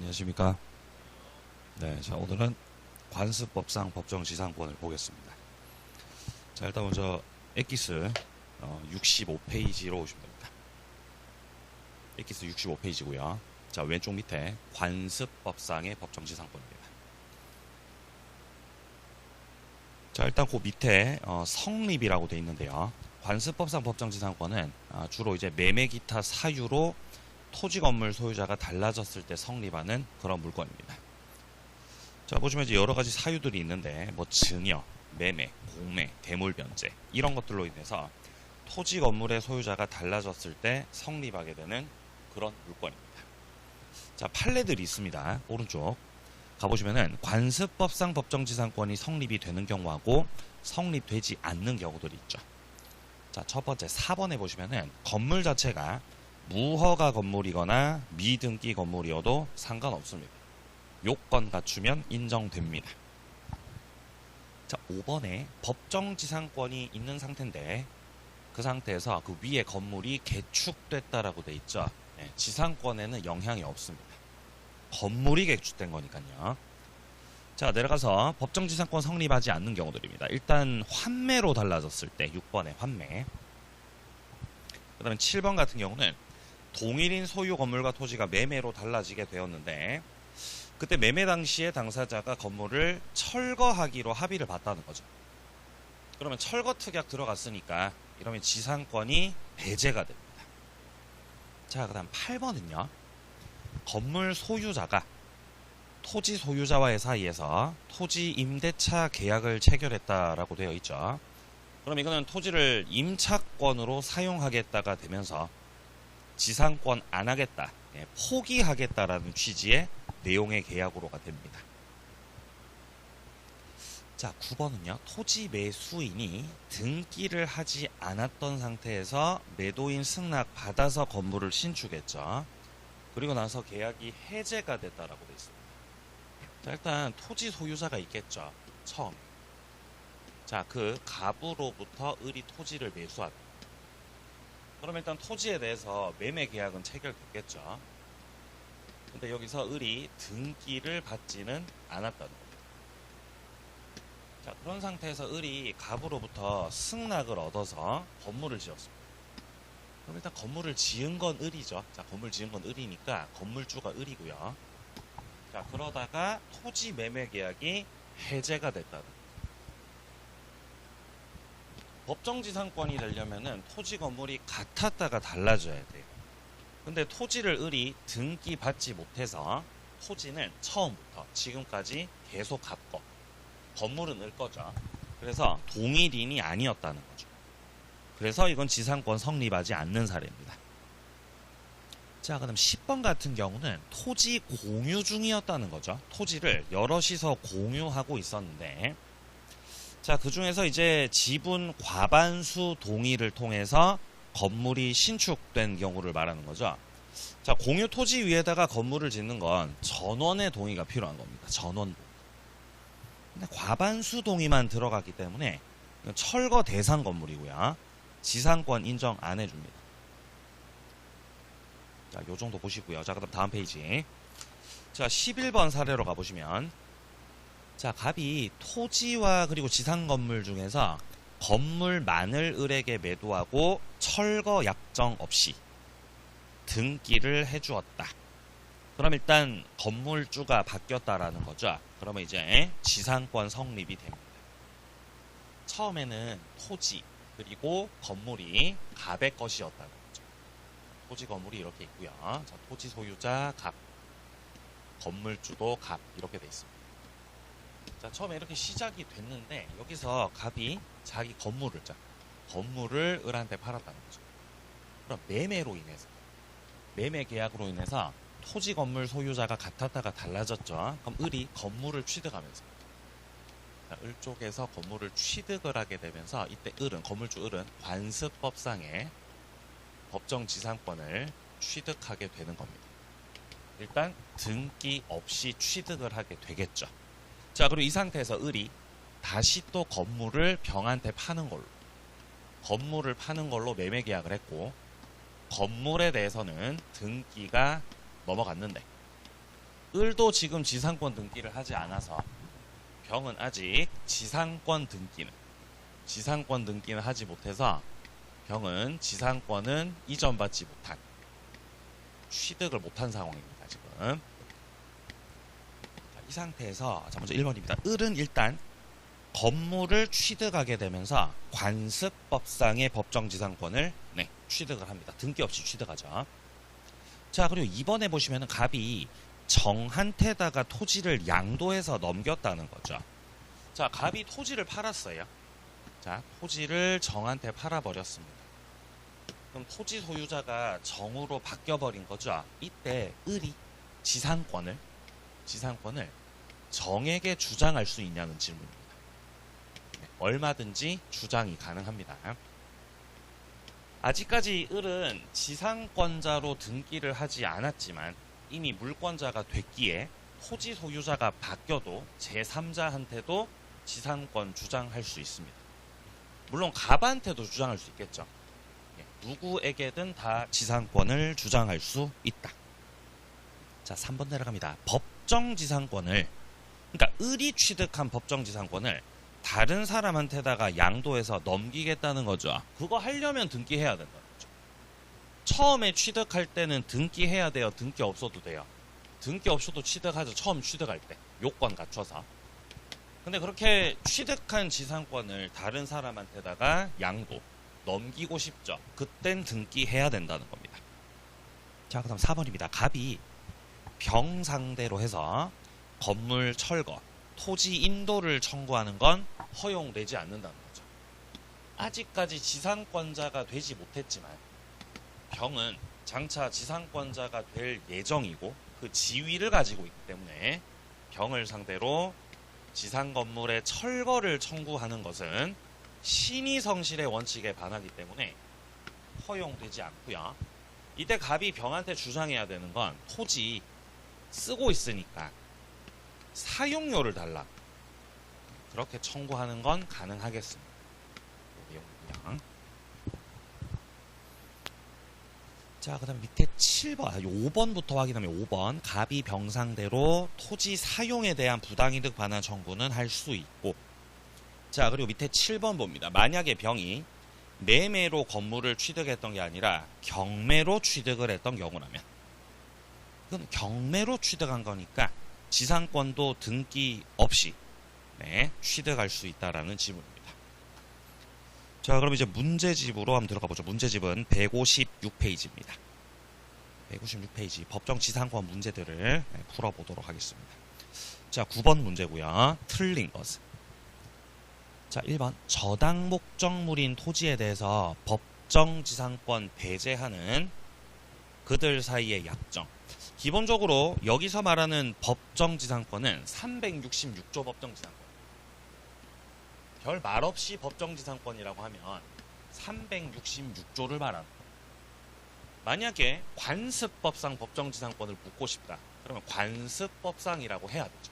안녕하십니까. 네, 자, 오늘은 관습법상 법정지상권을 보겠습니다. 자, 일단 먼저 엑기스 65페이지로 오시면 됩니다. 엑기스 65페이지고요. 자, 왼쪽 밑에 관습법상의 법정지상권입니다. 자, 일단 그 밑에 성립이라고 되어 있는데요. 관습법상 법정지상권은 주로 이제 매매 기타 사유로 토지 건물 소유자가 달라졌을 때 성립하는 그런 물건입니다. 자, 보시면 이제 여러 가지 사유들이 있는데 뭐 증여, 매매, 공매, 대물 변제 이런 것들로 인해서 토지 건물의 소유자가 달라졌을 때 성립하게 되는 그런 물건입니다. 자, 판례들이 있습니다. 오른쪽 가보시면은 관습법상 법정지상권이 성립이 되는 경우하고 성립되지 않는 경우들이 있죠. 자, 첫 번째 4번에 보시면은 건물 자체가 무허가 건물이거나 미등기 건물이어도 상관없습니다. 요건 갖추면 인정됩니다. 자, 5번에 법정지상권이 있는 상태인데 그 상태에서 그 위에 건물이 개축됐다라고 돼 있죠. 네, 지상권에는 영향이 없습니다. 건물이 개축된 거니까요. 자, 내려가서 법정지상권 성립하지 않는 경우들입니다. 일단 환매로 달라졌을 때 6번에 환매. 그 다음에 7번 같은 경우는 동일인 소유 건물과 토지가 매매로 달라지게 되었는데 그때 매매 당시에 당사자가 건물을 철거하기로 합의를 봤다는 거죠. 그러면 철거 특약 들어갔으니까 이러면 지상권이 배제가 됩니다. 자, 그 다음 8번은요. 건물 소유자가 토지 소유자와의 사이에서 토지 임대차 계약을 체결했다라고 되어 있죠. 그럼 이거는 토지를 임차권으로 사용하겠다가 되면서 지상권 안 하겠다, 포기하겠다라는 취지의 내용의 계약으로가 됩니다. 자, 9번은요. 토지 매수인이 등기를 하지 않았던 상태에서 매도인 승낙 받아서 건물을 신축했죠. 그리고 나서 계약이 해제가 됐다라고 되어 있습니다. 자, 일단 토지 소유자가 있겠죠. 처음. 자, 그 갑으로부터 을이 토지를 매수합니다. 그럼 일단 토지에 대해서 매매 계약은 체결됐겠죠. 근데 여기서 을이 등기를 받지는 않았다는 겁니다. 자, 그런 상태에서 을이 갑으로부터 승낙을 얻어서 건물을 지었습니다. 그럼 일단 건물을 지은 건 을이죠. 자, 건물 지은 건 을이니까 건물주가 을이고요. 자, 그러다가 토지 매매 계약이 해제가 됐다는 겁니다. 법정지상권이 되려면은 토지 건물이 같았다가 달라져야 돼요. 근데 토지를 을이 등기 받지 못해서 토지는 처음부터 지금까지 계속 갑거, 건물은 을 거죠. 그래서 동일인이 아니었다는 거죠. 그래서 이건 지상권 성립하지 않는 사례입니다. 자, 그럼 10번 같은 경우는 토지 공유 중이었다는 거죠. 토지를 여럿이서 공유하고 있었는데 자, 그 중에서 이제 지분 과반수 동의를 통해서 건물이 신축된 경우를 말하는 거죠. 자, 공유 토지 위에다가 건물을 짓는 건 전원의 동의가 필요한 겁니다. 전원 동의. 근데 과반수 동의만 들어갔기 때문에 철거 대상 건물이고요. 지상권 인정 안 해줍니다. 자, 요 정도 보시고요. 자, 그다음 다음 페이지. 자, 11번 사례로 가보시면 자, 갑이 토지와 그리고 지상 건물 중에서 건물만을 을에게 매도하고 철거 약정 없이 등기를 해주었다. 그럼 일단 건물주가 바뀌었다라는 거죠. 그러면 이제 지상권 성립이 됩니다. 처음에는 토지 그리고 건물이 갑의 것이었다는 거죠. 토지 건물이 이렇게 있고요. 자, 토지 소유자 갑, 건물주도 갑 이렇게 돼 있습니다. 자, 처음에 이렇게 시작이 됐는데 여기서 갑이 자기 건물을 을한테 팔았다는 거죠. 그럼 매매로 인해서 매매 계약으로 인해서 토지 건물 소유자가 같았다가 달라졌죠. 그럼 을이 건물을 취득하면서 자, 을 쪽에서 건물을 취득을 하게 되면서 이때 건물주 을은 관습법상의 법정지상권을 취득하게 되는 겁니다. 일단 등기 없이 취득을 하게 되겠죠. 자, 그리고 이 상태에서 을이 다시 또 건물을 병한테 파는 걸로 매매 계약을 했고 건물에 대해서는 등기가 넘어갔는데 을도 지금 지상권 등기를 하지 않아서 병은 아직 지상권 등기는 하지 못해서 병은 지상권은 이전받지 못한, 취득을 못한 상황입니다. 지금 이 상태에서 자 먼저 1번입니다. 을은 일단 건물을 취득하게 되면서 관습법상의 법정지상권을 취득을 합니다. 등기 없이 취득하죠. 자, 그리고 2번에 보시면은 갑이 정한테다가 토지를 양도해서 넘겼다는 거죠. 자, 갑이 토지를 팔았어요. 자, 토지를 정한테 팔아버렸습니다. 그럼 토지 소유자가 정으로 바뀌어버린 거죠. 이때 을이 지상권을 정에게 주장할 수 있냐는 질문입니다. 얼마든지 주장이 가능합니다. 아직까지 을은 지상권자로 등기를 하지 않았지만 이미 물권자가 됐기에 토지 소유자가 바뀌어도 제3자한테도 지상권 주장할 수 있습니다. 물론 갑한테도 주장할 수 있겠죠. 누구에게든 다 지상권을 주장할 수 있다. 자, 3번 내려갑니다. 법정지상권을, 그러니까 을이 취득한 법정지상권을 다른 사람한테다가 양도해서 넘기겠다는 거죠. 그거 하려면 등기해야 된다는 거죠. 처음에 취득할 때는 등기해야 돼요? 등기 없어도 돼요? 등기 없어도 취득하죠. 처음 취득할 때 요건 갖춰서. 근데 그렇게 취득한 지상권을 다른 사람한테다가 양도 넘기고 싶죠. 그땐 등기해야 된다는 겁니다. 자, 그 다음 4번입니다. 갑이 병 상대로 해서 건물 철거, 토지 인도를 청구하는 건 허용되지 않는다는 거죠. 아직까지 지상권자가 되지 못했지만 병은 장차 지상권자가 될 예정이고 그 지위를 가지고 있기 때문에 병을 상대로 지상 건물의 철거를 청구하는 것은 신의성실의 원칙에 반하기 때문에 허용되지 않고요. 이때 갑이 병한테 주장해야 되는 건 토지 쓰고 있으니까 사용료를 달라. 그렇게 청구하는 건 가능하겠습니다. 내용은요. 자, 그 다음 밑에 7번, 5번부터 확인하면 5번. 갑이 병 상대로 토지 사용에 대한 부당이득 반환 청구는 할 수 있고. 자, 그리고 밑에 7번 봅니다. 만약에 병이 매매로 건물을 취득했던 게 아니라 경매로 취득을 했던 경우라면, 이건 경매로 취득한 거니까 지상권도 등기 없이 취득할 수 있다라는 지문입니다. 자, 그럼 이제 문제집으로 한번 들어가 보죠. 문제집은 156페이지입니다. 156페이지 법정 지상권 문제들을 풀어보도록 하겠습니다. 자, 9번 문제고요. 틀린 것은. 자, 1번 저당 목적물인 토지에 대해서 법정 지상권 배제하는 그들 사이의 약정. 기본적으로 여기서 말하는 법정지상권은 366조 법정지상권. 별 말 없이 법정지상권이라고 하면 366조를 말하는 거예요. 만약에 관습법상 법정지상권을 묻고 싶다. 그러면 관습법상이라고 해야 되죠.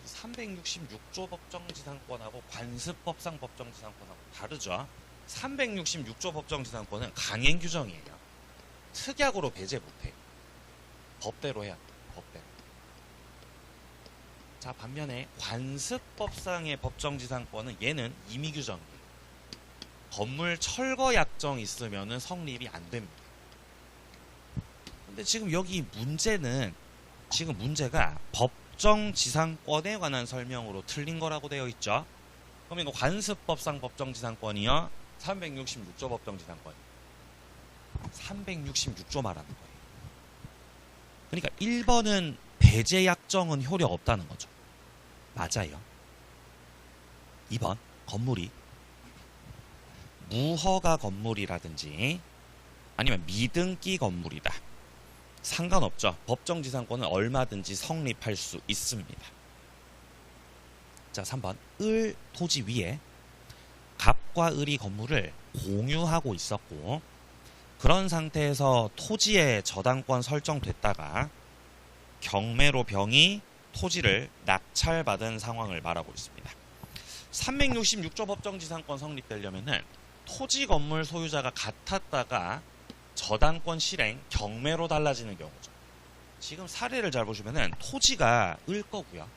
366조 법정지상권하고 관습법상 법정지상권하고 다르죠. 366조 법정지상권은 강행규정이에요. 특약으로 배제 못해. 법대로 해야 돼. 법대로. 자, 반면에 관습법상의 법정지상권은 얘는 임의규정이에요. 건물 철거 약정 있으면은 성립이 안 됩니다. 근데 지금 여기 문제는 지금 문제가 법정지상권에 관한 설명으로 틀린 거라고 되어 있죠. 그럼 이거 관습법상 법정지상권이요? 366조 법정지상권. 366조 말하는 거예요. 그러니까 1번은 배제 약정은 효력 없다는 거죠. 맞아요. 2번 건물이 무허가 건물이라든지 아니면 미등기 건물이다. 상관없죠. 법정지상권은 얼마든지 성립할 수 있습니다. 자, 3번 을 토지 위에 갑과 을이 건물을 공유하고 있었고 그런 상태에서 토지의 저당권 설정됐다가 경매로 병이 토지를 낙찰받은 상황을 말하고 있습니다. 366조 법정지상권 성립되려면은 토지 건물 소유자가 같았다가 저당권 실행 경매로 달라지는 경우죠. 지금 사례를 잘 보시면은 토지가 을 거고요.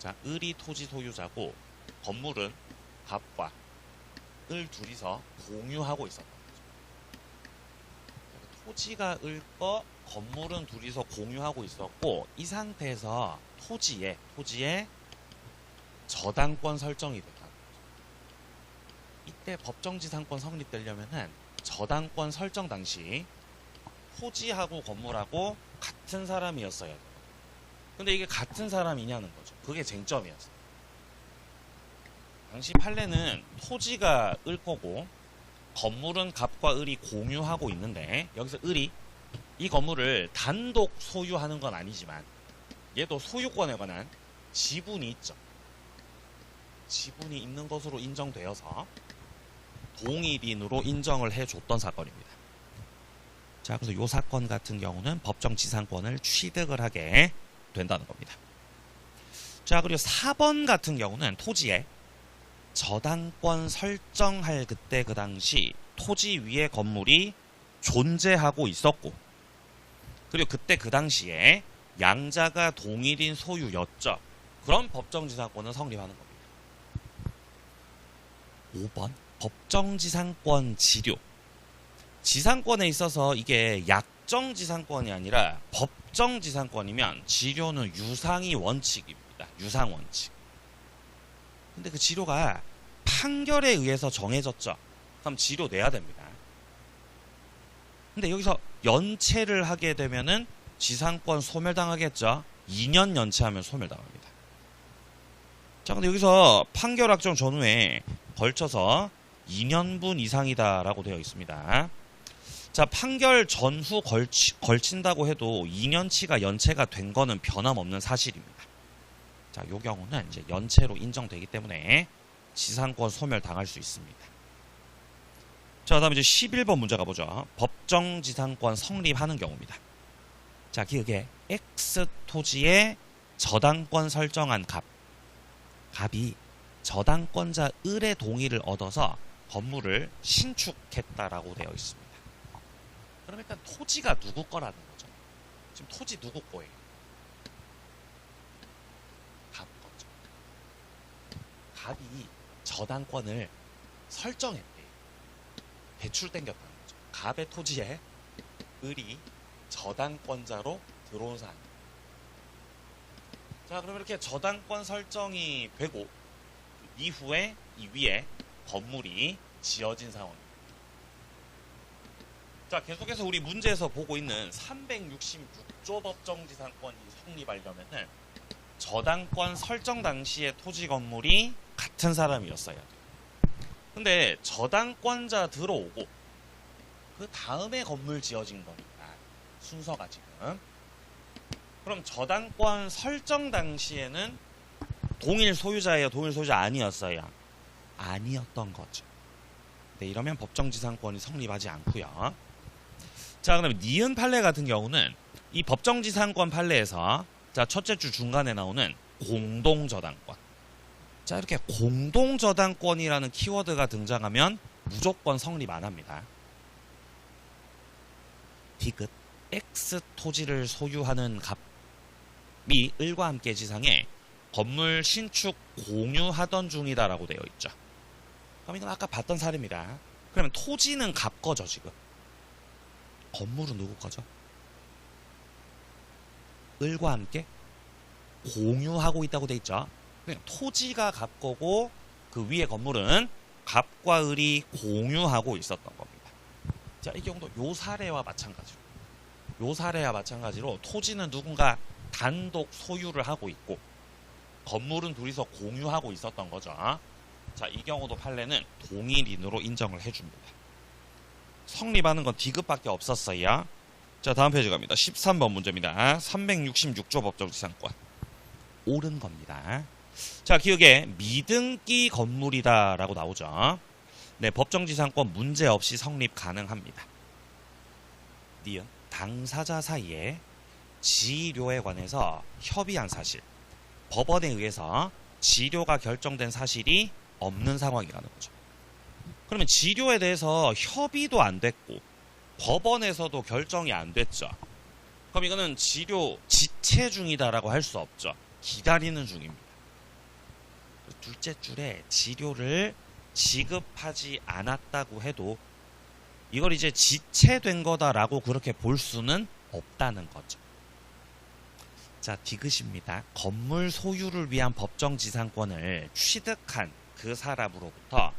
자, 을이 토지 소유자고 건물은 갑과 을 둘이서 공유하고 있었던 거죠. 토지가 을 거, 건물은 둘이서 공유하고 있었고 이 상태에서 토지에 저당권 설정이 됐다. 이때 법정지상권 성립되려면은 저당권 설정 당시 토지하고 건물하고 같은 사람이었어야 돼요. 근데 이게 같은 사람이냐는 거죠. 그게 쟁점이었어요. 당시 판례는 토지가 을 거고 건물은 갑과 을이 공유하고 있는데 여기서 을이 이 건물을 단독 소유하는 건 아니지만 얘도 소유권에 관한 지분이 있죠. 지분이 있는 것으로 인정되어서 동일인으로 인정을 해줬던 사건입니다. 자, 그래서 이 사건 같은 경우는 법정지상권을 취득을 하게 된다는 겁니다. 자, 그리고 4번 같은 경우는 토지에 저당권 설정할 그때 그 당시 토지 위에 건물이 존재하고 있었고 그리고 그때 그 당시에 양자가 동일인 소유였죠. 그런 법정지상권은 성립하는 겁니다. 5번 법정지상권 지료. 지상권에 있어서 이게 약정지상권이 아니라 법정지상권이면 지료는 유상이 원칙입니다. 유상원칙. 근데 그 지료가 판결에 의해서 정해졌죠. 그럼 지료 내야 됩니다. 근데 여기서 연체를 하게 되면은 지상권 소멸당하겠죠. 2년 연체하면 소멸당합니다. 자, 근데 여기서 판결 확정 전후에 걸쳐서 2년분 이상이다라고 되어 있습니다. 자, 판결 전후 걸친다고 해도 2년치가 연체가 된 거는 변함없는 사실입니다. 자, 요 경우는 이제 연체로 인정되기 때문에 지상권 소멸 당할 수 있습니다. 자, 다음에 이제 11번 문제 가보죠. 법정지상권 성립하는 경우입니다. 자, 기억에 X 토지에 저당권 설정한 갑이 저당권자 을의 동의를 얻어서 건물을 신축했다라고 되어 있습니다. 그럼 일단 토지가 누구 거라는 거죠. 지금 토지 누구 거예요? 갑 거죠. 갑이 저당권을 설정했대요. 대출 땡겼다는 거죠. 갑의 토지에 을이 저당권자로 들어온 사람입니다. 자, 그럼 이렇게 저당권 설정이 되고 이후에 이 위에 건물이 지어진 상황입니다. 자, 계속해서 우리 문제에서 보고 있는 366조 법정지상권이 성립하려면은 저당권 설정 당시의 토지 건물이 같은 사람이었어야 돼요. 근데 저당권자 들어오고 그 다음에 건물 지어진 거니까 순서가 지금. 그럼 저당권 설정 당시에는 동일 소유자예요? 동일 소유자 아니었어요? 아니었던 거죠. 네, 이러면 법정지상권이 성립하지 않고요. 자, 그럼 니은 판례 같은 경우는 이 법정지상권 판례에서 자, 첫째 줄 중간에 나오는 공동저당권. 자, 이렇게 공동저당권이라는 키워드가 등장하면 무조건 성립 안 합니다. 디귿 X 토지를 소유하는 갑이 을과 함께 지상에 건물 신축 공유하던 중이다라고 되어 있죠. 그럼 이건 아까 봤던 사례입니다. 그러면 토지는 갑 거죠, 지금. 건물은 누구 거죠? 을과 함께 공유하고 있다고 되어 있죠. 그냥 토지가 갑 거고 그 위에 건물은 갑과 을이 공유하고 있었던 겁니다. 자, 이 경우도 요 사례와 마찬가지로 토지는 누군가 단독 소유를 하고 있고 건물은 둘이서 공유하고 있었던 거죠. 자, 이 경우도 판례는 동일인으로 인정을 해줍니다. 성립하는 건 디귿밖에 없었어요. 자, 다음 페이지 갑니다. 13번 문제입니다. 366조 법정지상권. 옳은 겁니다. 자, 기억에 미등기 건물이다 라고 나오죠. 네, 법정지상권 문제없이 성립 가능합니다. 니은 당사자 사이에 지료에 관해서 협의한 사실, 법원에 의해서 지료가 결정된 사실이 없는 상황이라는 거죠. 그러면 지료에 대해서 협의도 안 됐고 법원에서도 결정이 안 됐죠. 그럼 이거는 지체 중이다라고 할 수 없죠. 기다리는 중입니다. 둘째 줄에 치료를 지급하지 않았다고 해도 이걸 이제 지체된 거다라고 그렇게 볼 수는 없다는 거죠. 자, 디귿입니다. 건물 소유를 위한 법정지상권을 취득한 그 사람으로부터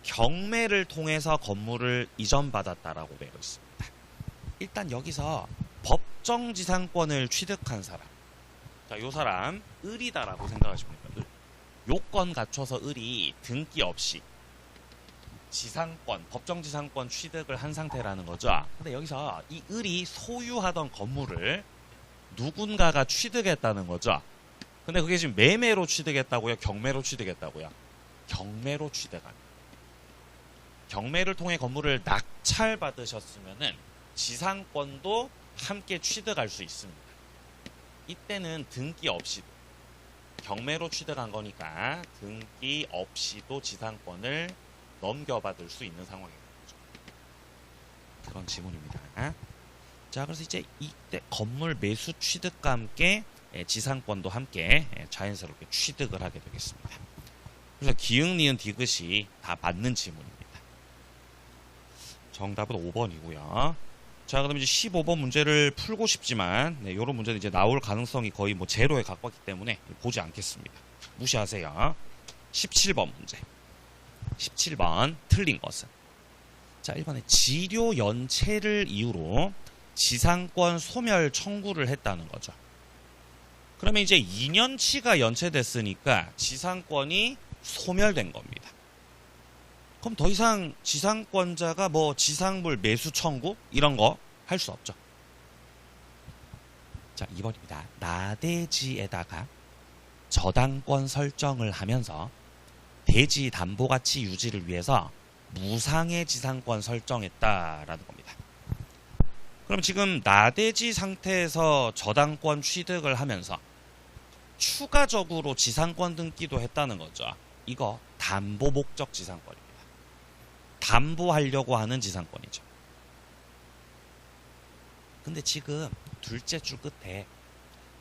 경매를 통해서 건물을 이전받았다라고 되어 있습니다. 일단 여기서 법정지상권을 취득한 사람. 자, 요 사람 을이다라고 생각하시면 됩니다. 을. 요건 갖춰서 을이 등기 없이 지상권, 법정지상권 취득을 한 상태라는 거죠. 근데 여기서 이 을이 소유하던 건물을 누군가가 취득했다는 거죠. 근데 그게 지금 매매로 취득했다고요? 경매로 취득했다고요? 경매로 취득한. 경매를 통해 건물을 낙찰받으셨으면은 지상권도 함께 취득할 수 있습니다. 이때는 등기 없이도 경매로 취득한 거니까 등기 없이도 지상권을 넘겨받을 수 있는 상황인 거죠. 그런 지문입니다. 자, 그래서 이제 이때 건물 매수 취득과 함께 지상권도 함께 자연스럽게 취득을 하게 되겠습니다. 그래서 기흥, 니은, 디귿이 다 맞는 지문입니다. 정답은 5번이고요. 자, 그럼 이제 15번 문제를 풀고 싶지만 이런 문제는 이제 나올 가능성이 거의 뭐 제로에 가깝기 때문에 보지 않겠습니다. 무시하세요. 17번 문제. 17번 틀린 것은, 자, 1번에 지료 연체를 이유로 지상권 소멸 청구를 했다는 거죠. 그러면 이제 2년치가 연체됐으니까 지상권이 소멸된 겁니다. 그럼 더 이상 지상권자가 뭐 지상물 매수 청구 이런 거 할 수 없죠. 자, 2번입니다. 나대지에다가 저당권 설정을 하면서 대지 담보가치 유지를 위해서 무상의 지상권 설정했다라는 겁니다. 그럼 지금 나대지 상태에서 저당권 취득을 하면서 추가적으로 지상권 등기도 했다는 거죠. 이거 담보 목적 지상권입니다. 담보하려고 하는 지상권이죠. 근데 지금 둘째 줄 끝에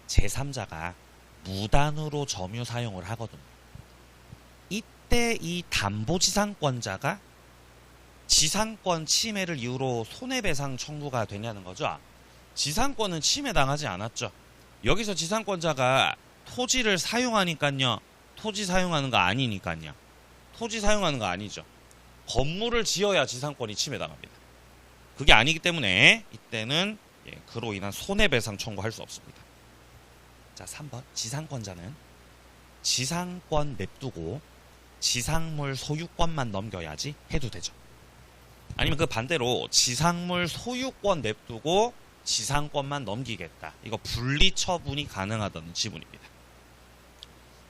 제3자가 무단으로 점유 사용을 하거든요. 이때 이 담보지상권자가 지상권 침해를 이유로 손해배상 청구가 되냐는 거죠. 지상권은 침해당하지 않았죠. 여기서 지상권자가 토지를 사용하니까요. 토지 사용하는 거 아니니까요. 토지 사용하는 거 아니죠. 건물을 지어야 지상권이 침해당합니다. 그게 아니기 때문에 이때는 그로 인한 손해배상 청구할 수 없습니다. 자, 3번. 지상권자는 지상권 냅두고 지상물 소유권만 넘겨야지 해도 되죠. 아니면 그 반대로 지상물 소유권 냅두고 지상권만 넘기겠다. 이거 분리 처분이 가능하다는 지문입니다.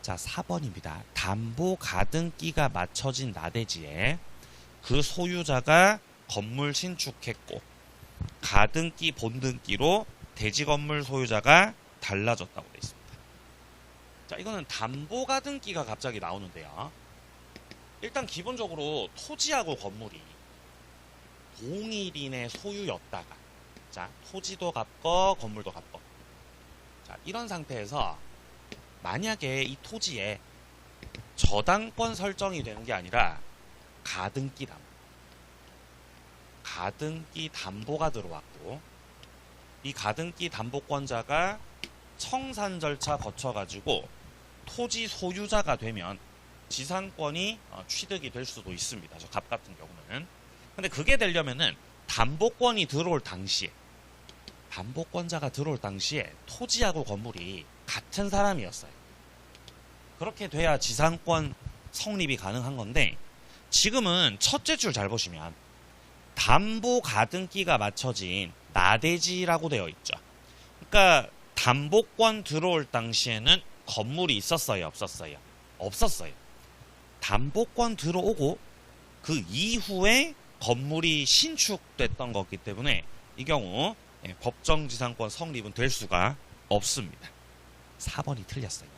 자, 4번입니다. 담보 가등기가 맞춰진 나대지에 그 소유자가 건물 신축했고 가등기 본등기로 대지 건물 소유자가 달라졌다고 되어 있습니다. 자, 이거는 담보 가등기가 갑자기 나오는데요. 일단 기본적으로 토지하고 건물이 동일인의 소유였다가, 자, 토지도 갚고 건물도 갚고, 자, 이런 상태에서 만약에 이 토지에 저당권 설정이 되는 게 아니라 가등기 담보가 들어왔고, 이 가등기 담보권자가 청산 절차 거쳐가지고 토지 소유자가 되면 지상권이 취득이 될 수도 있습니다. 저 갑 같은 경우는. 근데 그게 되려면은 담보권이 들어올 당시에, 담보권자가 들어올 당시에 토지하고 건물이 같은 사람이었어요. 그렇게 돼야 지상권 성립이 가능한 건데, 지금은 첫째 줄 잘 보시면 담보 가등기가 맞춰진 나대지라고 되어 있죠. 그러니까 담보권 들어올 당시에는 건물이 있었어요, 없었어요? 없었어요. 담보권 들어오고 그 이후에 건물이 신축됐던 거기 때문에 이 경우 법정지상권 성립은 될 수가 없습니다. 4번이 틀렸어요.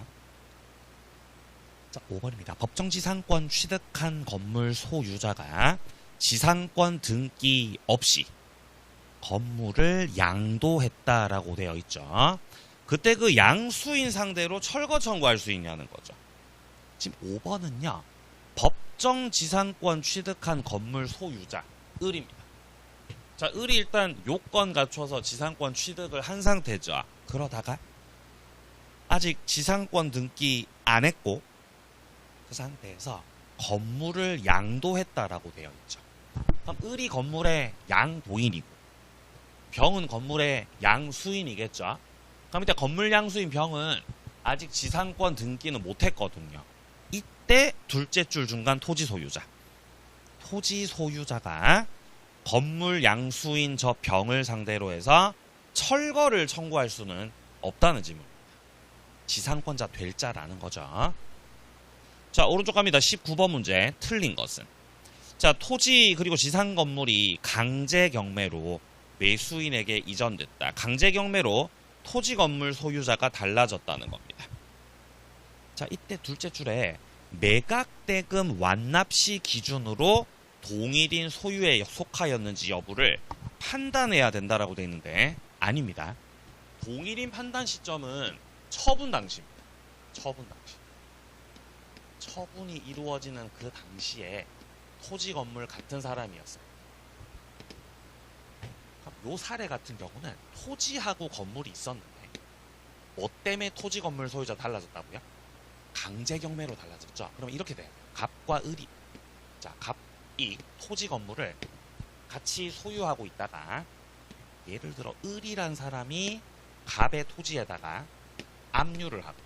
자, 5번입니다. 법정지상권 취득한 건물 소유자가 지상권 등기 없이 건물을 양도했다라고 되어 있죠. 그때 그 양수인 상대로 철거 청구할 수 있냐는 거죠. 지금 5번은요. 법정 지상권 취득한 건물 소유자 을입니다. 자, 을이 일단 요건 갖춰서 지상권 취득을 한 상태죠. 그러다가 아직 지상권 등기 안 했고 그 상태에서 건물을 양도했다라고 되어 있죠. 그럼 을이 건물의 양도인이고 병은 건물의 양수인이겠죠. 그럼 이때 건물 양수인 병은 아직 지상권 등기는 못했거든요. 이때 둘째 줄 중간 토지 소유자. 토지 소유자가 건물 양수인 저 병을 상대로 해서 철거를 청구할 수는 없다는 질문입니다. 지상권자 될 자라는 거죠. 자, 오른쪽 갑니다. 19번 문제. 틀린 것은. 자, 토지 그리고 지상 건물이 강제 경매로 매수인에게 이전됐다. 강제 경매로 토지 건물 소유자가 달라졌다는 겁니다. 자, 이때 둘째 줄에 매각대금 완납시 기준으로 동일인 소유에 속하였는지 여부를 판단해야 된다라고 되어 있는데 아닙니다. 동일인 판단 시점은 처분 당시입니다. 처분 당시. 처분이 이루어지는 그 당시에 토지 건물 같은 사람이었어요. 요 사례 같은 경우는 토지하고 건물이 있었는데 뭐 때문에 토지 건물 소유자 달라졌다고요? 강제 경매로 달라졌죠. 그럼 이렇게 돼요. 갑과 을이 자, 갑이 토지 건물을 같이 소유하고 있다가 예를 들어 을이란 사람이 갑의 토지에다가 압류를 하고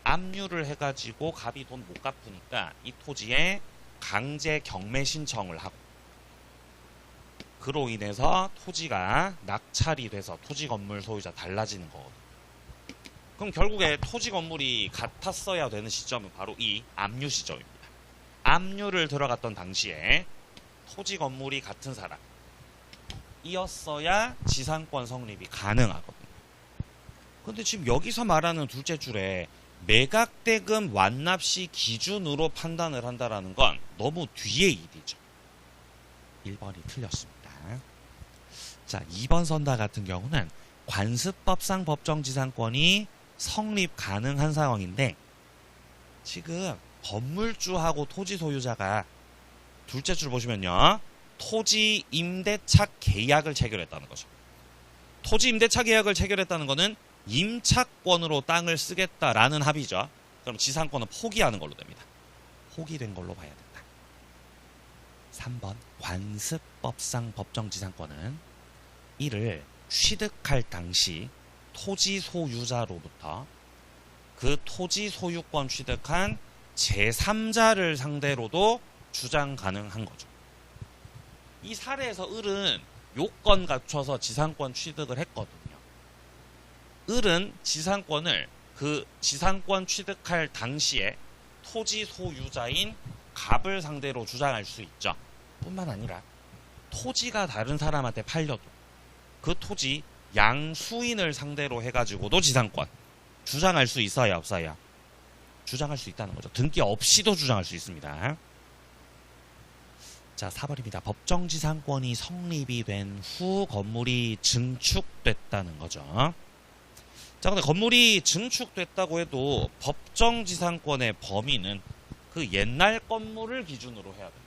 압류를 해가지고 갑이 돈 못 갚으니까 이 토지에 강제 경매 신청을 하고 그로 인해서 토지가 낙찰이 돼서 토지 건물 소유자 달라지는 거거든요. 그럼 결국에 토지 건물이 같았어야 되는 시점은 바로 이 압류 시점입니다. 압류를 들어갔던 당시에 토지 건물이 같은 사람 이었어야 지상권 성립이 가능하거든요. 근데 지금 여기서 말하는 둘째 줄에 매각대금 완납시 기준으로 판단을 한다라는 건 너무 뒤의 일이죠. 1번이 틀렸습니다. 자, 2번 선다 같은 경우는 관습법상 법정지상권이 성립 가능한 상황인데 지금 건물주하고 토지 소유자가 둘째 줄 보시면요. 토지 임대차 계약을 체결했다는 거죠. 토지 임대차 계약을 체결했다는 거는 임차권으로 땅을 쓰겠다라는 합의죠. 그럼 지상권은 포기하는 걸로 됩니다. 포기된 걸로 봐야 된다. 3번 관습법상 법정지상권은 이를 취득할 당시 토지 소유자로부터 그 토지 소유권 취득한 제3자를 상대로도 주장 가능한 거죠. 이 사례에서 을은 요건 갖춰서 지상권 취득을 했거든요. 을은 지상권을 그 지상권 취득할 당시에 토지 소유자인 갑을 상대로 주장할 수 있죠. 뿐만 아니라 토지가 다른 사람한테 팔려도 그 토지 양수인을 상대로 해가지고도 지상권 주장할 수 있어야 없어야? 주장할 수 있다는 거죠. 등기 없이도 주장할 수 있습니다. 자, 4번입니다. 법정지상권이 성립이 된 후 건물이 증축됐다는 거죠. 자, 근데 건물이 증축됐다고 해도 법정지상권의 범위는 그 옛날 건물을 기준으로 해야 된다.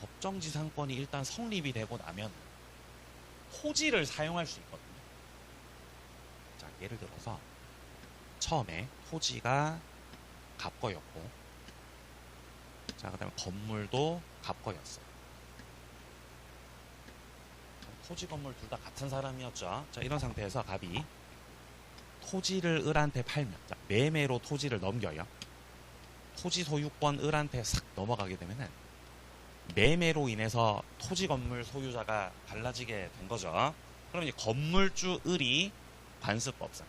법정지상권이 일단 성립이 되고 나면 토지를 사용할 수 있거든요. 자, 예를 들어서 처음에 토지가 갑거였고 자, 그 다음에 건물도 갑거였어요. 토지 건물 둘 다 같은 사람이었죠. 자, 이런 상태에서 갑이 토지를 을한테 팔면 자, 매매로 토지를 넘겨요. 토지 소유권 을한테 싹 넘어가게 되면은 매매로 인해서 토지 건물 소유자가 달라지게 된 거죠. 그럼 이제 건물주 을이 관습법상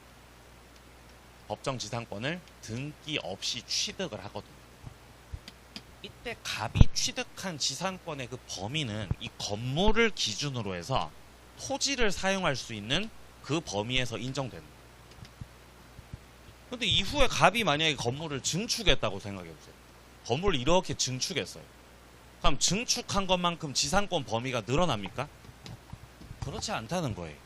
법정지상권을 등기 없이 취득을 하거든요. 이때 갑이 취득한 지상권의 그 범위는 이 건물을 기준으로 해서 토지를 사용할 수 있는 그 범위에서 인정되는 거예요. 근데 이후에 갑이 만약에 건물을 증축했다고 생각해 보세요. 건물을 이렇게 증축했어요. 그럼 증축한 것만큼 지상권 범위가 늘어납니까? 그렇지 않다는 거예요.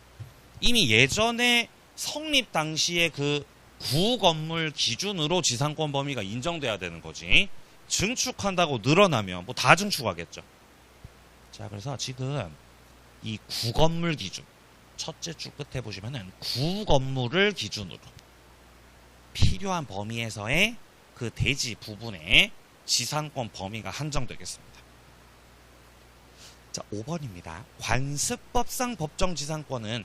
이미 예전에 성립 당시에 그 구건물 기준으로 지상권 범위가 인정돼야 되는 거지. 증축한다고 늘어나면 뭐 다 증축하겠죠. 자, 그래서 지금 이 구건물 기준 첫째 줄 끝에 보시면은 구건물을 기준으로 필요한 범위에서의 그 대지 부분의 지상권 범위가 한정되겠습니다. 자, 5번입니다. 관습법상 법정 지상권은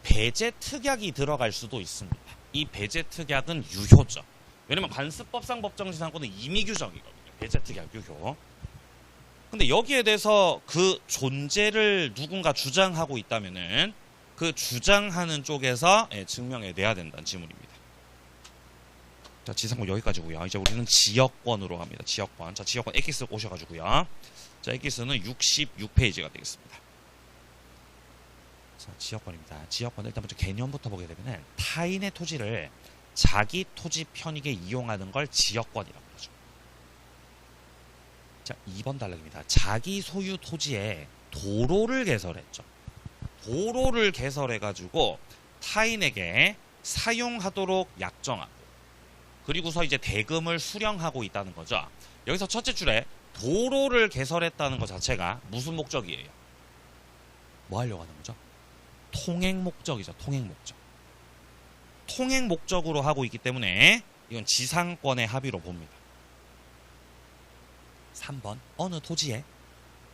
배제 특약이 들어갈 수도 있습니다. 이 배제 특약은 유효죠. 왜냐면 관습법상 법정 지상권은 임의 규정이거든요. 배제 특약 유효. 근데 여기에 대해서 그 존재를 누군가 주장하고 있다면은 그 주장하는 쪽에서 증명해 내야 된다는 지문입니다. 자, 지상권 여기까지고요. 이제 우리는 지역권으로 갑니다. 지역권. 자, 지역권 엑기스 오셔가지고요. 자, 엑기스는 66페이지가 되겠습니다. 자, 지역권입니다. 지역권 일단 먼저 개념부터 보게 되면은 타인의 토지를 자기 토지 편익에 이용하는 걸 지역권이라고 하죠. 자, 2번 단락입니다. 자기 소유 토지에 도로를 개설했죠. 도로를 개설해가지고 타인에게 사용하도록 약정하고 그리고서 이제 대금을 수령하고 있다는 거죠. 여기서 첫째 줄에 도로를 개설했다는 것 자체가 무슨 목적이에요? 뭐 하려고 하는 거죠? 통행 목적이죠. 통행 목적. 통행 목적으로 하고 있기 때문에 이건 지상권의 합의로 봅니다. 3번 어느 토지에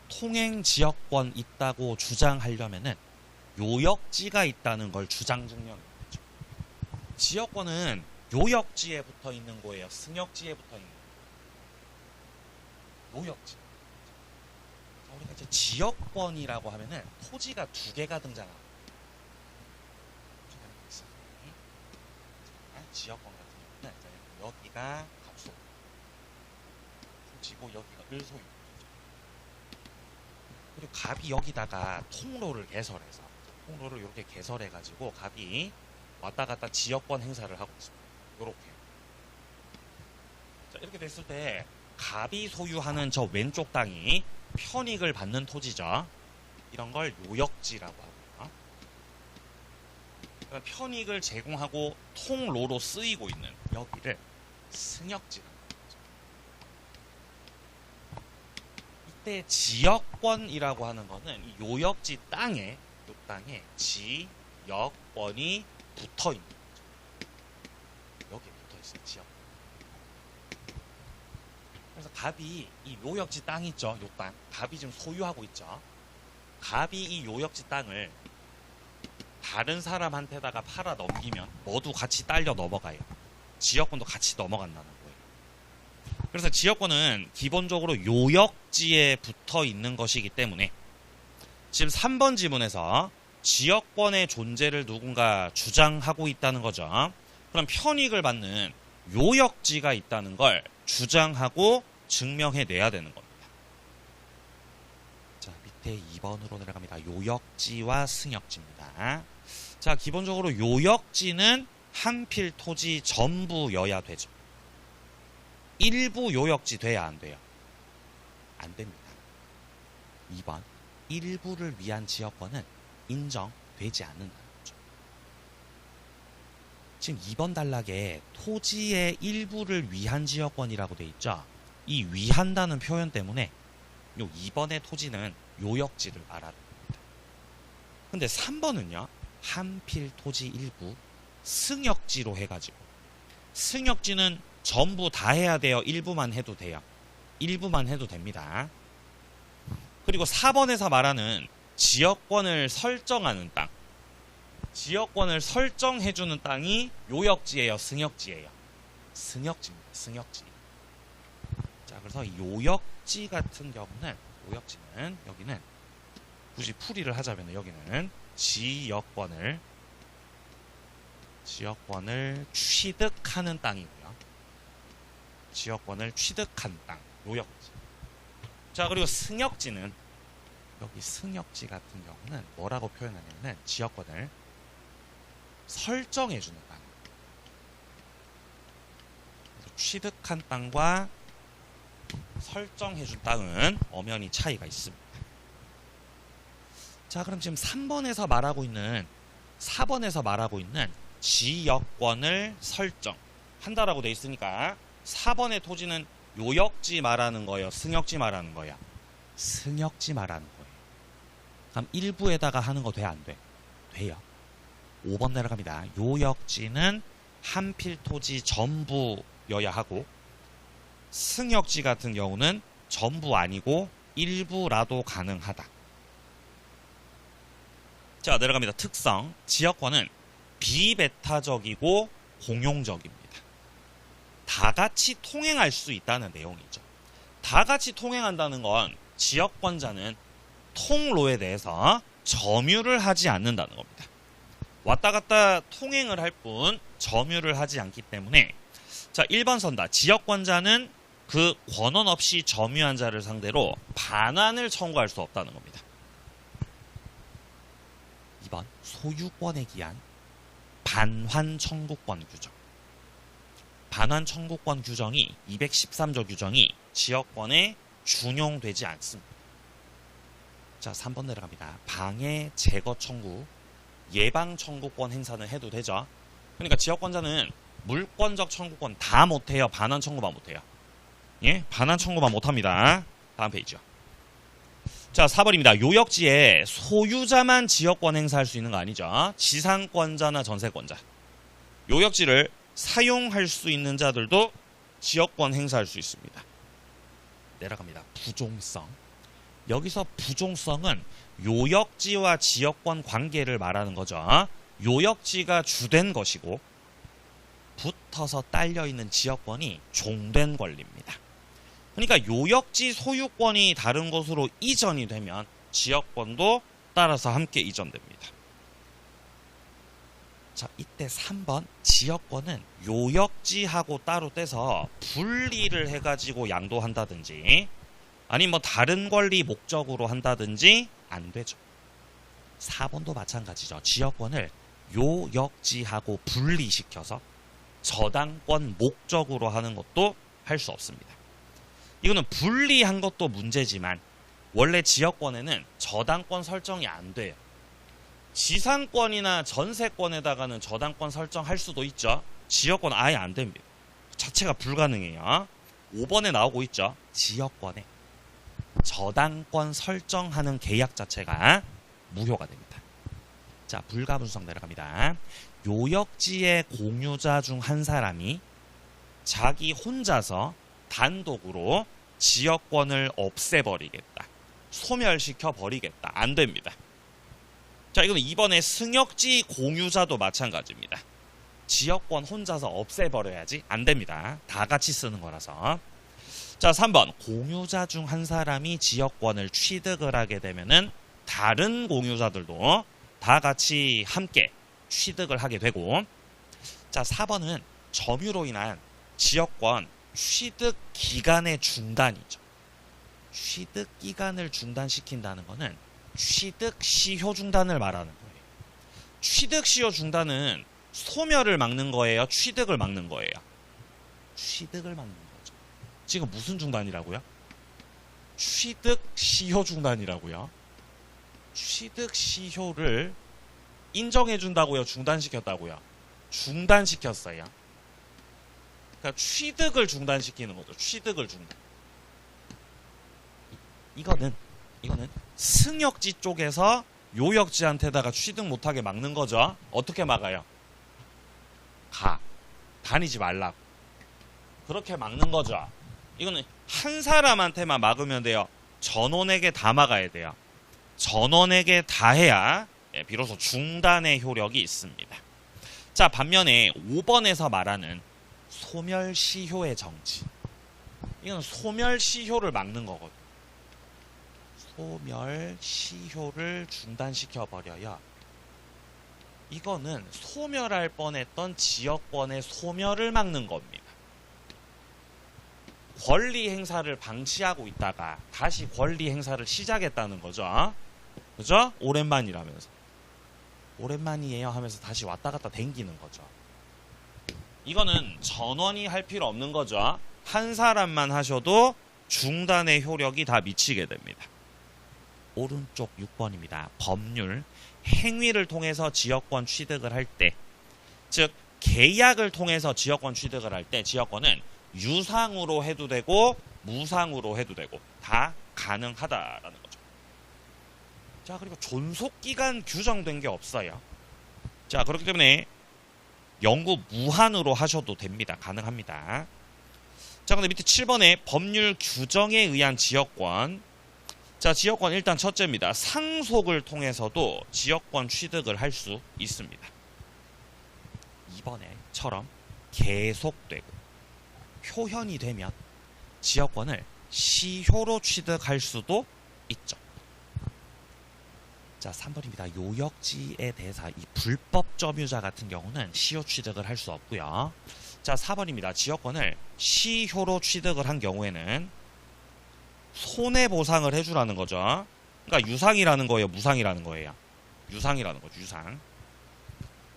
통행 지역권 있다고 주장하려면은 요역지가 있다는 걸 주장 증명해야 되죠. 지역권은 요역지에 붙어 있는 거예요. 승역지에 붙어 있는 거예요. 요역지. 자, 우리가 이제 지역권이라고 하면은 토지가 두 개가 등장합니다. 지역권 같은 경우는 여기가 갑소 토지고 여기가 을소유. 그리고 갑이 여기다가 통로를 개설해서 통로를 이렇게 개설해가지고 갑이 왔다 갔다 지역권 행사를 하고 있습니다. 요렇게. 자, 이렇게 됐을 때 갑이 소유하는 저 왼쪽 땅이 편익을 받는 토지죠. 이런 걸 요역지라고 하고요. 그러니까 편익을 제공하고 통로로 쓰이고 있는 여기를 승역지라고 합니다. 이때 지역권이라고 하는 거는 이 요역지 땅에 요 땅에 지역권이 붙어 있는 거죠. 여기에 붙어 있어요. 지역. 그래서 갑이 이 요역지 땅 있죠. 요 땅. 갑이 지금 소유하고 있죠. 갑이 이 요역지 땅을 다른 사람한테다가 팔아 넘기면 모두 같이 딸려 넘어가요. 지역권도 같이 넘어간다는 거예요. 그래서 지역권은 기본적으로 요역지에 붙어 있는 것이기 때문에 지금 3번 지문에서 지역권의 존재를 누군가 주장하고 있다는 거죠. 그럼 편익을 받는 요역지가 있다는 걸 주장하고 증명해내야 되는 겁니다. 자, 밑에 2번으로 내려갑니다. 요역지와 승역지입니다. 자, 기본적으로 요역지는 한 필 토지 전부여야 되죠. 일부 요역지 돼야 안 돼요? 안 됩니다. 2번 일부를 위한 지역권은 인정되지 않는다는 거죠. 지금 2번 단락에 토지의 일부를 위한 지역권이라고 돼 있죠. 이 위한다는 표현 때문에 요 2번의 토지는 요역지를 말하는 겁니다. 근데 3번은요. 한 필 토지 일부 승역지로 해가지고 승역지는 전부 다 해야 돼요? 일부만 해도 돼요? 일부만 해도 됩니다. 그리고 4번에서 말하는 지역권을 설정하는 땅 지역권을 설정해주는 땅이 요역지예요? 승역지예요? 승역지입니다. 승역지. 자, 그래서 요역지 같은 경우는 요역지는 여기는 굳이 풀이를 하자면 여기는 지역권을 취득하는 땅이고요. 지역권을 취득한 땅, 요역지. 자, 그리고 승역지는 여기 승역지 같은 경우는 뭐라고 표현하냐면 지역권을 설정해주는 땅. 그래서 취득한 땅과 설정해준 땅은 엄연히 차이가 있습니다. 자, 그럼 지금 3번에서 말하고 있는 4번에서 말하고 있는 지역권을 설정한다라고 돼 있으니까 4번의 토지는 요역지 말하는 거예요? 승역지 말하는 거야? 승역지 말하는 거예요. 그럼 일부에다가 하는 거 돼? 안 돼? 돼요. 5번 내려갑니다. 요역지는 한 필 토지 전부여야 하고 승역지 같은 경우는 전부 아니고 일부라도 가능하다. 자, 내려갑니다. 특성. 지역권은 비배타적이고 공용적입니다. 다 같이 통행할 수 있다는 내용이죠. 다 같이 통행한다는 건 지역권자는 통로에 대해서 점유를 하지 않는다는 겁니다. 왔다 갔다 통행을 할 뿐 점유를 하지 않기 때문에 자, 1번 선다. 지역권자는 그 권한 없이 점유한 자를 상대로 반환을 청구할 수 없다는 겁니다. 2번 소유권에 기한 반환 청구권 규정. 반환 청구권 규정이 213조 규정이 지역권에 준용되지 않습니다. 자, 3번 내려갑니다. 방해 제거 청구, 예방 청구권 행사는 해도 되죠. 그러니까 지역권자는 물권적 청구권 다 못해요. 반환 청구만 못해요. 예, 반환 청구만 못합니다. 다음 페이지요. 자, 4번입니다. 요역지에 소유자만 지역권 행사할 수 있는 거 아니죠. 지상권자나 전세권자. 요역지를 사용할 수 있는 자들도 지역권 행사할 수 있습니다. 내려갑니다. 부종성. 여기서 부종성은 요역지와 지역권 관계를 말하는 거죠. 요역지가 주된 것이고 붙어서 딸려있는 지역권이 종된 권리입니다. 그러니까 요역지 소유권이 다른 곳으로 이전이 되면 지역권도 따라서 함께 이전됩니다. 자, 이때 3번 지역권은 요역지하고 따로 떼서 분리를 해가지고 양도한다든지 아니면 뭐 다른 권리 목적으로 한다든지 안 되죠. 4번도 마찬가지죠. 지역권을 요역지하고 분리시켜서 저당권 목적으로 하는 것도 할 수 없습니다. 이거는 분리한 것도 문제지만 원래 지역권에는 저당권 설정이 안 돼요. 지상권이나 전세권에다가는 저당권 설정할 수도 있죠. 지역권 아예 안 됩니다. 자체가 불가능해요. 5번에 나오고 있죠. 지역권에 저당권 설정하는 계약 자체가 무효가 됩니다. 자, 불가분성 내려갑니다. 요역지의 공유자 중 한 사람이 자기 혼자서 단독으로 지역권을 없애버리겠다. 소멸시켜 버리겠다. 안 됩니다. 자, 이거는 이번에 승역지 공유자도 마찬가지입니다. 지역권 혼자서 없애버려야지 안 됩니다. 다 같이 쓰는 거라서. 자, 3번 공유자 중 한 사람이 지역권을 취득을 하게 되면은 다른 공유자들도 다 같이 함께 취득을 하게 되고, 자, 4번은 점유로 인한 지역권 취득 기간의 중단이죠. 취득 기간을 중단시킨다는 것은 취득 시효 중단을 말하는 거예요. 취득 시효 중단은 소멸을 막는 거예요? 취득을 막는 거예요? 취득을 막는 거죠. 지금 무슨 중단이라고요? 취득 시효 중단이라고요. 취득 시효를 인정해준다고요? 중단시켰다고요? 중단시켰어요. 그러니까 취득을 중단시키는 거죠. 취득을 중단. 이거는 승역지 쪽에서 요역지한테다가 취득 못하게 막는 거죠. 어떻게 막아요? 다니지 말라고. 그렇게 막는 거죠. 이거는 한 사람한테만 막으면 돼요. 전원에게 다 막아야 돼요. 전원에게 다 해야 비로소 중단의 효력이 있습니다. 자, 반면에 5번에서 말하는 소멸시효의 정지. 이건 소멸시효를 막는 거거든요. 소멸시효를 중단시켜버려야 이거는 소멸할 뻔했던 지역권의 소멸을 막는 겁니다. 권리 행사를 방치하고 있다가 다시 권리 행사를 시작했다는 거죠. 그죠? 오랜만이라면서. 오랜만이에요 하면서 다시 왔다 갔다 댕기는 거죠. 이거는 전원이 할 필요 없는 거죠. 한 사람만 하셔도 중단의 효력이 다 미치게 됩니다. 오른쪽 6번입니다. 법률. 행위를 통해서 지역권 취득을 할 때, 즉 계약을 통해서 지역권 취득을 할 때 지역권은 유상으로 해도 되고 무상으로 해도 되고 다 가능하다라는 거죠. 자, 그리고 존속기간 규정된 게 없어요. 자, 그렇기 때문에 영구 무한으로 하셔도 됩니다. 가능합니다. 자, 근데 밑에 7번에 법률 규정에 의한 지역권. 자, 지역권 일단 첫째입니다. 상속을 통해서도 지역권 취득을 할 수 있습니다. 2번에처럼 계속되고 표현이 되면 지역권을 시효로 취득할 수도 있죠. 자, 3번입니다. 요역지에 대해서 이 불법 점유자 같은 경우는 시효 취득을 할 수 없고요. 자, 4번입니다. 지역권을 시효로 취득을 한 경우에는 손해보상을 해주라는 거죠. 그러니까 유상이라는 거예요, 무상이라는 거예요? 유상이라는 거죠, 유상.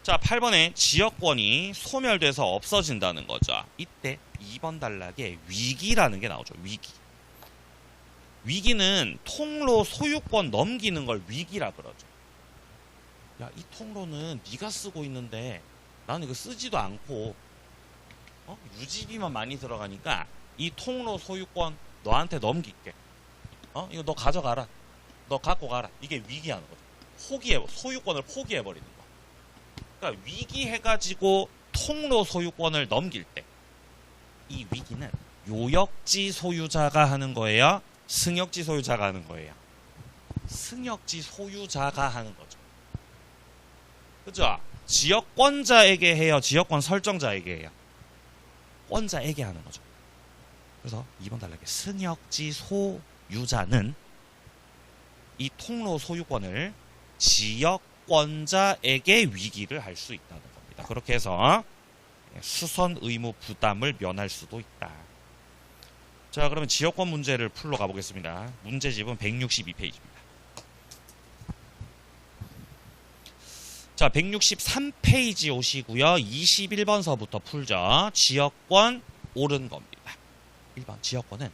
자, 8번에 지역권이 소멸돼서 없어진다는 거죠. 이때 2번 단락에 위기라는 게 나오죠. 위기. 위기는 통로 소유권 넘기는 걸 위기라 그러죠. 야, 이 통로는 네가 쓰고 있는데 나는 이거 쓰지도 않고 유지비만 많이 들어가니까 이 통로 소유권 너한테 넘길게. 이거 너 가져가라. 너 갖고 가라. 이게 위기하는 거죠. 소유권을 포기해버리는 거. 그러니까 위기해가지고 통로 소유권을 넘길 때 이 위기는 요역지 소유자가 하는 거예요? 승역지 소유자가 하는 거예요? 승역지 소유자가 하는 거죠. 그죠? 지역권자에게 해요? 지역권 설정자에게 해요? 권자에게 하는 거죠. 그래서 2번 단락에 승역지 소유자는 이 통로 소유권을 지역권자에게 위기를 할 수 있다는 겁니다. 그렇게 해서 수선 의무 부담을 면할 수도 있다. 자, 그러면 지역권 문제를 풀러 가보겠습니다. 문제집은 162페이지입니다. 자, 163페이지 오시고요. 21번서부터 풀죠. 지역권 옳은 겁니다. 1번 지역권은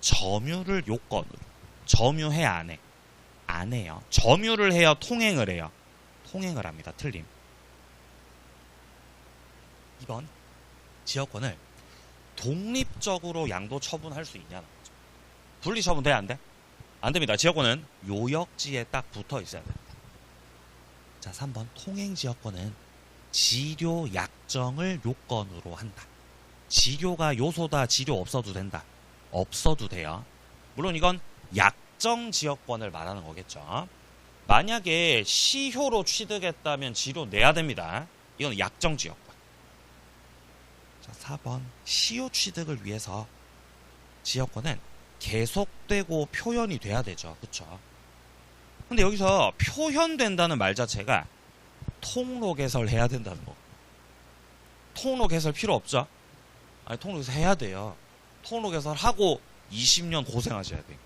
점유를 요건으로. 점유해 안 해? 안 해요. 점유를 해요? 통행을 해요? 통행을 합니다. 틀림. 2번 지역권을 독립적으로 양도 처분할 수 있냐는 거죠. 분리 처분 돼? 안 돼? 안 됩니다. 지역권은 요역지에 딱 붙어 있어야 됩니다. 자, 3번 통행지역권은 지료 약정을 요건으로 한다. 지료가 요소다. 지료 없어도 된다. 없어도 돼요. 물론 이건 약정지역권을 말하는 거겠죠. 만약에 시효로 취득했다면 지료 내야 됩니다. 이건 약정지역권. 자, 4번 시효 취득을 위해서 지역권은 계속되고 표현이 돼야 되죠. 그렇죠? 근데 여기서 표현된다는 말 자체가 통로 개설해야 된다는 거. 통로 개설 필요 없죠? 아니, 통로 개설 해야 돼요. 통로 개설하고 20년 고생하셔야 돼요.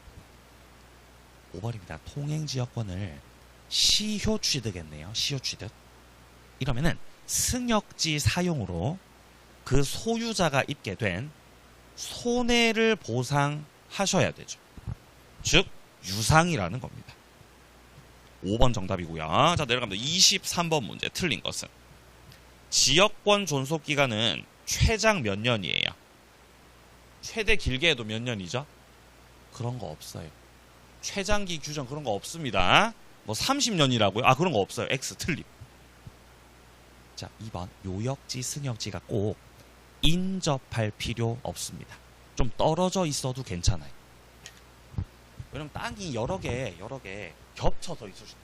5번입니다. 통행지역권을 시효 취득했네요. 시효 취득. 이러면은 승역지 사용으로 그 소유자가 입게 된 손해를 보상하셔야 되죠. 즉 유상이라는 겁니다. 5번 정답이고요. 자, 내려갑니다. 23번 문제 틀린 것은 지역권 존속기간은 최장 몇 년이에요? 최대 길게 해도 몇 년이죠? 그런 거 없어요. 최장기 규정 그런 거 없습니다. 뭐 30년이라고요? 아, 그런 거 없어요. X 틀림. 자, 2번 요역지 승역지가 꼭 인접할 필요 없습니다. 좀 떨어져 있어도 괜찮아요. 왜냐면 땅이 여러 개 겹쳐서 있을 수도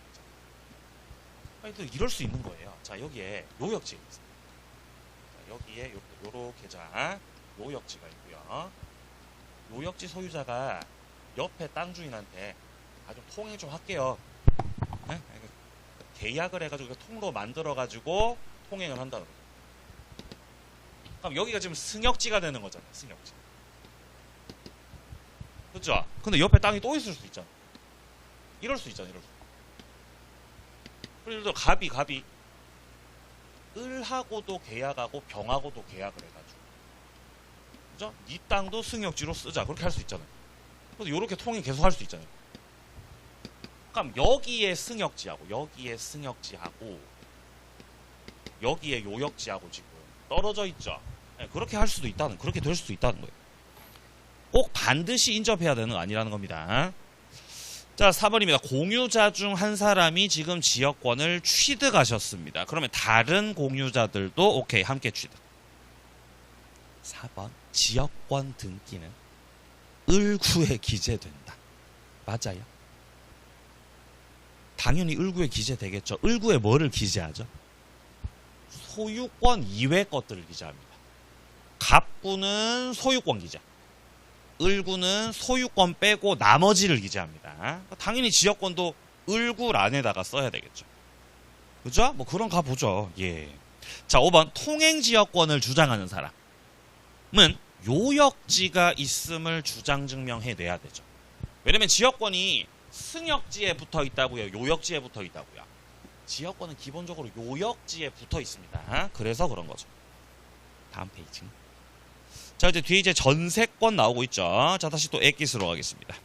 있잖아요. 또 이럴 수 있는 거예요. 자, 여기에 요역지가 있어요. 자, 여기에 요렇게 자 요역지가 있고요. 요역지 소유자가 옆에 땅 주인한테 좀 통행 좀 할게요. 네? 계약을 해가지고 통로 만들어가지고 통행을 한다는 거예요. 그럼 여기가 지금 승역지가 되는 거잖아요. 승역지. 그렇죠? 근데 옆에 땅이 또 있을 수 있잖아. 이럴 수 있잖아. 이럴 수. 예를 들어 갑이 을하고도 계약하고 병하고도 계약을 해가지고, 그죠? 네 땅도 승역지로 쓰자. 그렇게 할 수 있잖아요. 그래서 이렇게 통행 계속 할 수 있잖아요. 그럼 여기에 승역지하고 여기에 승역지하고 여기에 요역지하고 지금 떨어져 있죠. 네, 그렇게 할 수도 있다는, 그렇게 될 수도 있다는 거예요. 꼭 반드시 인접해야 되는 거 아니라는 겁니다. 자, 4번입니다. 공유자 중 한 사람이 지금 지역권을 취득하셨습니다. 그러면 다른 공유자들도 오케이, 함께 취득. 4번, 지역권 등기는 을구에 기재된다. 맞아요? 당연히 을구에 기재되겠죠. 을구에 뭐를 기재하죠? 소유권 이외 것들을 기재합니다. 갑구는 소유권 기재, 을구는 소유권 빼고 나머지를 기재합니다. 당연히 지역권도 을구란에다가 써야 되겠죠. 그죠? 뭐 그런 가 보죠. 예. 자, 5번 통행지역권을 주장하는 사람은 요역지가 있음을 주장 증명해내야 되죠. 왜냐면 지역권이 승역지에 붙어 있다고요, 요역지에 붙어 있다고요? 지역권은 기본적으로 요역지에 붙어 있습니다. 그래서 그런 거죠. 다음 페이지. 자, 이제 뒤에 이제 전세권 나오고 있죠. 자, 다시 또 엑기스로 가겠습니다.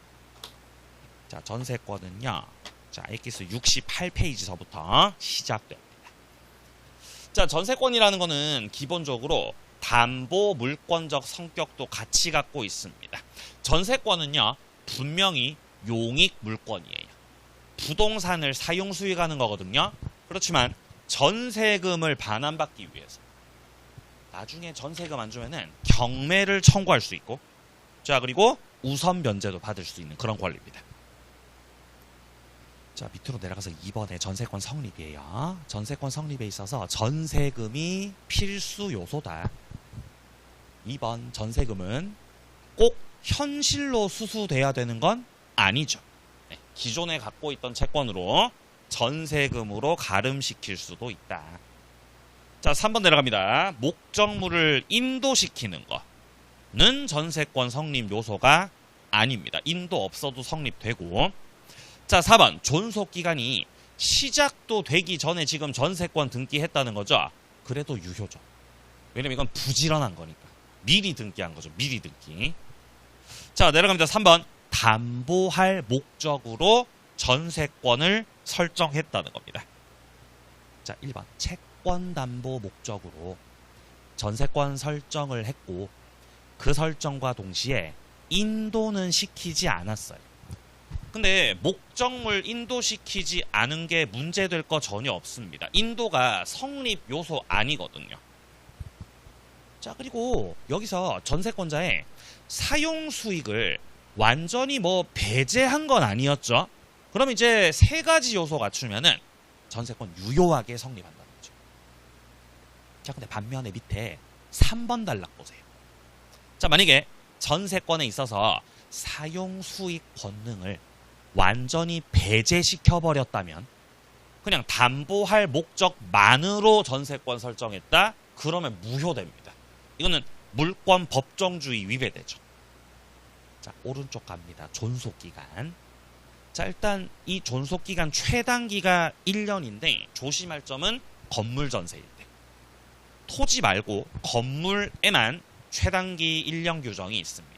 자, 전세권은요. 자, 엑기스 68페이지서부터 시작됩니다. 자, 전세권이라는 거는 기본적으로 담보 물권적 성격도 같이 갖고 있습니다. 전세권은요, 분명히 용익 물권이에요. 부동산을 사용 수익하는 거거든요. 그렇지만 전세금을 반환받기 위해서 나중에 전세금 안 주면은 경매를 청구할 수 있고, 자, 그리고 우선 변제도 받을 수 있는 그런 권리입니다. 자, 밑으로 내려가서 2번에 전세권 성립이에요. 전세권 성립에 있어서 전세금이 필수 요소다. 2번 전세금은 꼭 현실로 수수돼야 되는 건 아니죠. 네, 기존에 갖고 있던 채권으로 전세금으로 가름시킬 수도 있다. 자, 3번 내려갑니다. 목적물을 인도시키는 거는 전세권 성립 요소가 아닙니다. 인도 없어도 성립되고. 자, 4번 존속기간이 시작도 되기 전에 지금 전세권 등기했다는 거죠. 그래도 유효죠. 왜냐면 이건 부지런한 거니까. 미리 등기한 거죠. 미리 등기. 자, 내려갑니다. 3번 담보할 목적으로 전세권을 설정했다는 겁니다. 자, 1번 채권 담보 목적으로 전세권 설정을 했고, 그 설정과 동시에 인도는 시키지 않았어요. 근데 목적물 인도시키지 않은 게 문제될 거 전혀 없습니다. 인도가 성립 요소 아니거든요. 자, 그리고 여기서 전세권자의 사용 수익을 완전히 뭐 배제한 건 아니었죠. 그럼 이제 세 가지 요소 갖추면은 전세권 유효하게 성립한다는 거죠. 자, 근데 반면에 밑에 3번 단락 보세요. 자, 만약에 전세권에 있어서 사용 수익 권능을 완전히 배제시켜 버렸다면, 그냥 담보할 목적만으로 전세권 설정했다? 그러면 무효됩니다. 이거는 물권 법정주의 위배되죠. 자, 오른쪽 갑니다. 존속기간. 자, 일단 이 존속기간 최단기가 1년인데 조심할 점은 건물 전세일 때. 토지 말고 건물에만 최단기 1년 규정이 있습니다.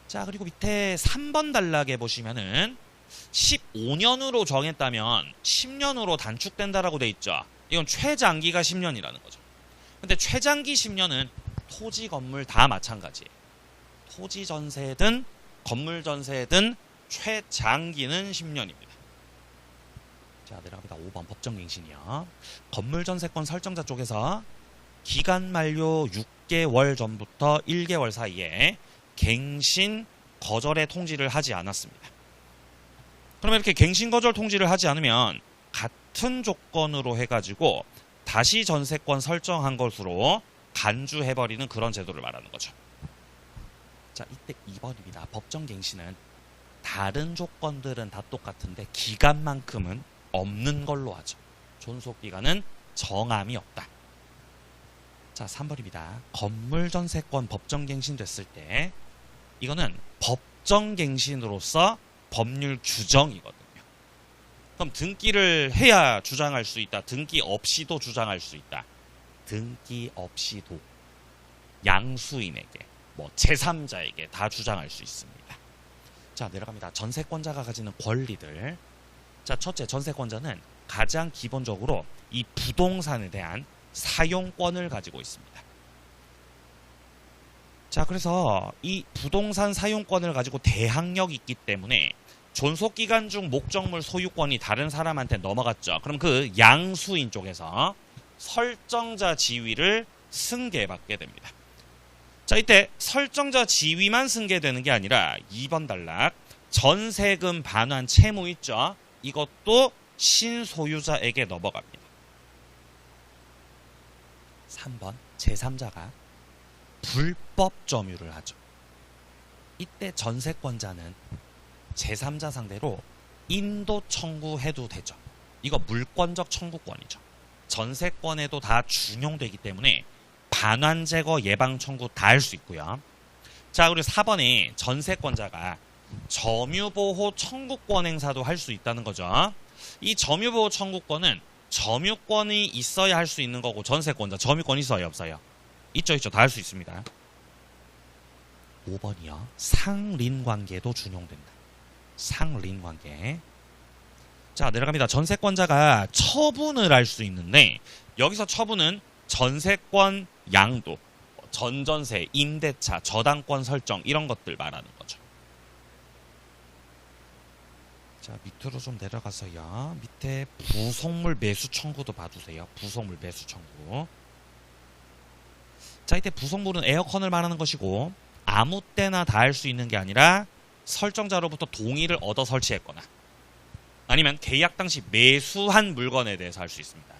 자, 그리고 밑에 3번 단락에 보시면은 15년으로 정했다면 10년으로 단축된다라고 돼 있죠. 이건 최장기가 10년이라는 거죠. 근데 최장기 10년은 토지 건물 다 마찬가지예요. 토지 전세든 건물 전세든 최장기는 10년입니다. 자, 내려갑니다. 5번 법정갱신이요. 건물 전세권 설정자 쪽에서 기간 만료 6개월 전부터 1개월 사이에 갱신 거절의 통지를 하지 않았습니다. 그러면 이렇게 갱신 거절 통지를 하지 않으면 같은 조건으로 해가지고 다시 전세권 설정한 것으로 간주해버리는 그런 제도를 말하는 거죠. 자, 이때 2번입니다. 법정갱신은 다른 조건들은 다 똑같은데 기간만큼은 없는 걸로 하죠. 존속기간은 정함이 없다. 자, 3번입니다. 건물 전세권 법정갱신 됐을 때 이거는 법정갱신으로서 법률 규정이거든요. 그럼 등기를 해야 주장할 수 있다. 등기 없이도 주장할 수 있다. 등기 없이도 양수인에게 뭐 제3자에게 다 주장할 수 있습니다. 자, 내려갑니다. 전세권자가 가지는 권리들. 자, 첫째, 전세권자는 가장 기본적으로 이 부동산에 대한 사용권을 가지고 있습니다. 자, 그래서 이 부동산 사용권을 가지고 대항력이 있기 때문에 존속기간 중 목적물 소유권이 다른 사람한테 넘어갔죠. 그럼 그 양수인 쪽에서 설정자 지위를 승계받게 됩니다. 자, 이때 설정자 지위만 승계되는 게 아니라 2번 단락 전세금 반환 채무 있죠. 이것도 신소유자에게 넘어갑니다. 3번 제3자가 불법 점유를 하죠. 이때 전세권자는 제3자 상대로 인도 청구해도 되죠. 이거 물권적 청구권이죠. 전세권에도 다 준용되기 때문에 반환 제거 예방 청구 다 할 수 있고요. 자, 그리고 4번에 전세권자가 점유보호 청구권 행사도 할 수 있다는 거죠. 이 점유보호 청구권은 점유권이 있어야 할 수 있는 거고 전세권자 점유권 있어요 없어요? 있죠. 다 할 수 있습니다. 5번이요. 상린관계도 준용된다. 상린관계. 자, 내려갑니다. 전세권자가 처분을 할 수 있는데 여기서 처분은 전세권 양도, 전전세, 임대차, 저당권 설정 이런 것들 말하는 거죠. 자, 밑으로 좀 내려가서요. 밑에 부속물 매수 청구도 봐주세요. 부속물 매수 청구. 자, 이때 부속물은 에어컨을 말하는 것이고 아무 때나 다 할 수 있는 게 아니라 설정자로부터 동의를 얻어 설치했거나 아니면 계약 당시 매수한 물건에 대해서 할 수 있습니다.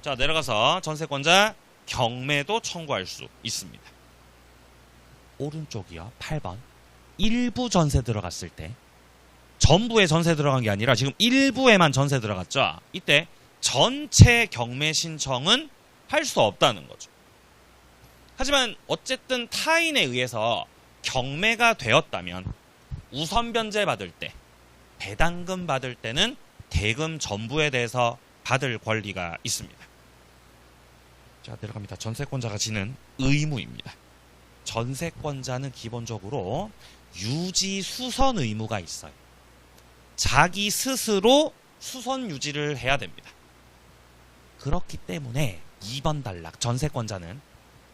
자, 내려가서 전세권자 경매도 청구할 수 있습니다. 오른쪽이요. 8번. 일부 전세 들어갔을 때 전부에 전세 들어간 게 아니라 지금 일부에만 전세 들어갔죠. 이때 전체 경매 신청은 할 수 없다는 거죠. 하지만 어쨌든 타인에 의해서 경매가 되었다면 우선 변제 받을 때, 배당금 받을 때는 대금 전부에 대해서 받을 권리가 있습니다. 자, 내려갑니다. 전세권자가 지는 의무입니다. 전세권자는 기본적으로 유지 수선 의무가 있어요. 자기 스스로 수선 유지를 해야 됩니다. 그렇기 때문에 2번 단락 전세권자는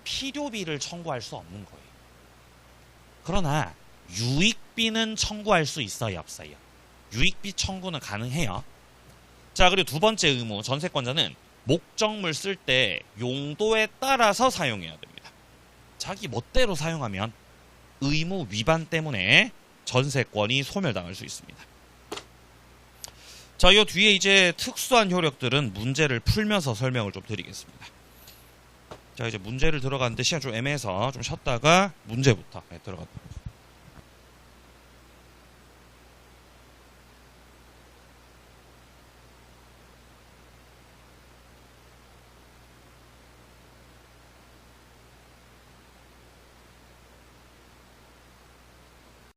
필요비를 청구할 수 없는 거예요. 그러나 유익비는 청구할 수 있어요 없어요? 유익비 청구는 가능해요. 자, 그리고 두 번째 의무, 전세권자는 목적물 쓸 때 용도에 따라서 사용해야 됩니다. 자기 멋대로 사용하면 의무 위반 때문에 전세권이 소멸당할 수 있습니다. 자, 이 뒤에 이제 특수한 효력들은 문제를 풀면서 설명을 좀 드리겠습니다. 자, 이제 문제를 들어가는데 시간 좀 애매해서 좀 쉬었다가 문제부터 들어가도록 하겠습니다.